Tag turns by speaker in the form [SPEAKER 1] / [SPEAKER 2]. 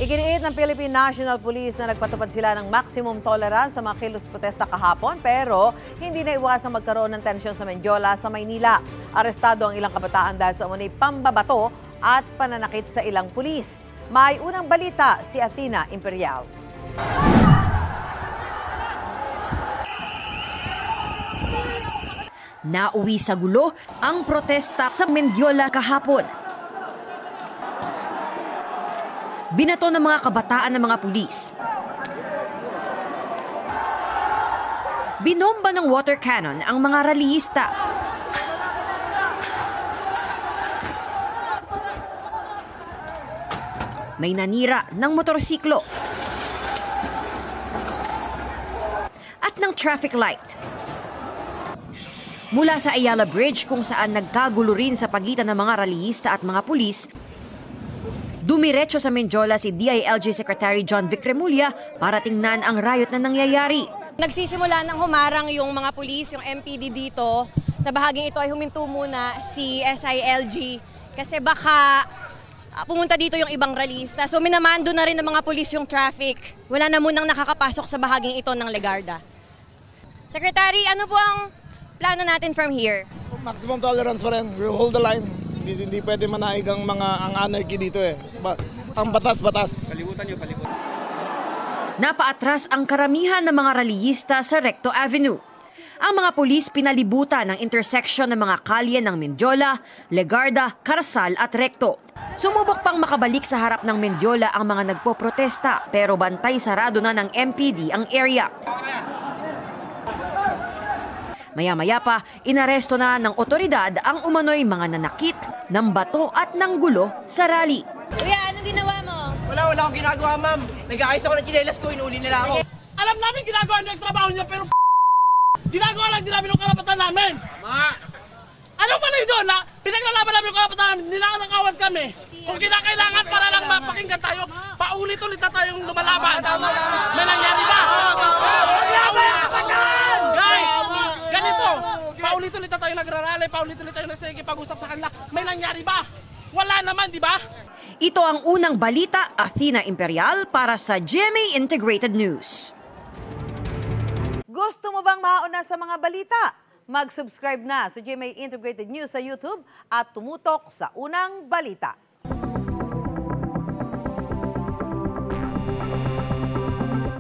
[SPEAKER 1] Iginiit ng Philippine National Police na nagpatupad sila ng maximum tolerance sa mga kilos protesta kahapon pero hindi na iwasang magkaroon ng tensyon sa Mendiola sa Maynila. Arestado ang ilang kabataan dahil sa umunay pambabato at pananakit sa ilang pulis. May unang balita si Athena Imperial.
[SPEAKER 2] Nauwi sa gulo ang protesta sa Mendiola kahapon. Binato ng mga kabataan ng mga pulis. Binomba ng water cannon ang mga rallyista. May nanira ng motorsiklo at ng traffic light. Mula sa Ayala Bridge kung saan nagkagulo rin sa pagitan ng mga rallyista at mga pulis, dumiretso sa Mendiola si DILG Secretary John Vic Remulla para tingnan ang riot na nangyayari.
[SPEAKER 3] Nagsisimula ng humarang yung mga pulis, yung MPD dito. Sa bahaging ito ay huminto muna si SILG kasi baka pumunta dito yung ibang rallyista. So minamando na rin ng mga pulis yung traffic. Wala na munang nakakapasok sa bahaging ito ng Legarda. Secretary, ano po ang plano natin from here?
[SPEAKER 4] Maximum tolerance pa rin. We'll hold the line. Hindi pwede manaig ang anarchy dito eh. Ang batas-batas.
[SPEAKER 5] Palibutan niyo, palibutan.
[SPEAKER 2] Napaatras ang karamihan ng mga rallyista sa Recto Avenue. Ang mga pulis pinalibutan ng intersection ng mga kalye ng Mendiola, Legarda, Carasal at Recto. Sumubok pang makabalik sa harap ng Mendiola ang mga nagpoprotesta pero bantay sarado na ng MPD ang area. Maya-maya pa, inaresto na ng otoridad ang umano'y mga nanakit, ng bato at ng gulo sa rally.
[SPEAKER 3] Kuya, anong ginawa mo?
[SPEAKER 6] Wala akong ginagawa, ma'am. Nag-aayos ako ng chinelas ko, inuuli nila ako.
[SPEAKER 7] Alam namin ginagawa niya ang trabaho niya, pero ginagawa lang din namin yung karapatan namin. Ano pala yun doon, na pinaglalaban namin yung karapatan namin, nilalakawan kami. Kung kinakailangan para lang mapakinggan tayo, paulit-ulit na tayong lumalaban. May nangyari ba? Guys, ganito, paulit-ulit na tayo nagrarally, paulit-ulit tayo nagsikipag-usap sa kanila. May nangyari ba? Wala naman, di ba?
[SPEAKER 2] Ito ang unang balita, Athena Imperial para sa GMA Integrated News.
[SPEAKER 1] Gusto mo bang mauna sa mga balita? Mag-subscribe na sa GMA Integrated News sa YouTube at tumutok sa unang balita.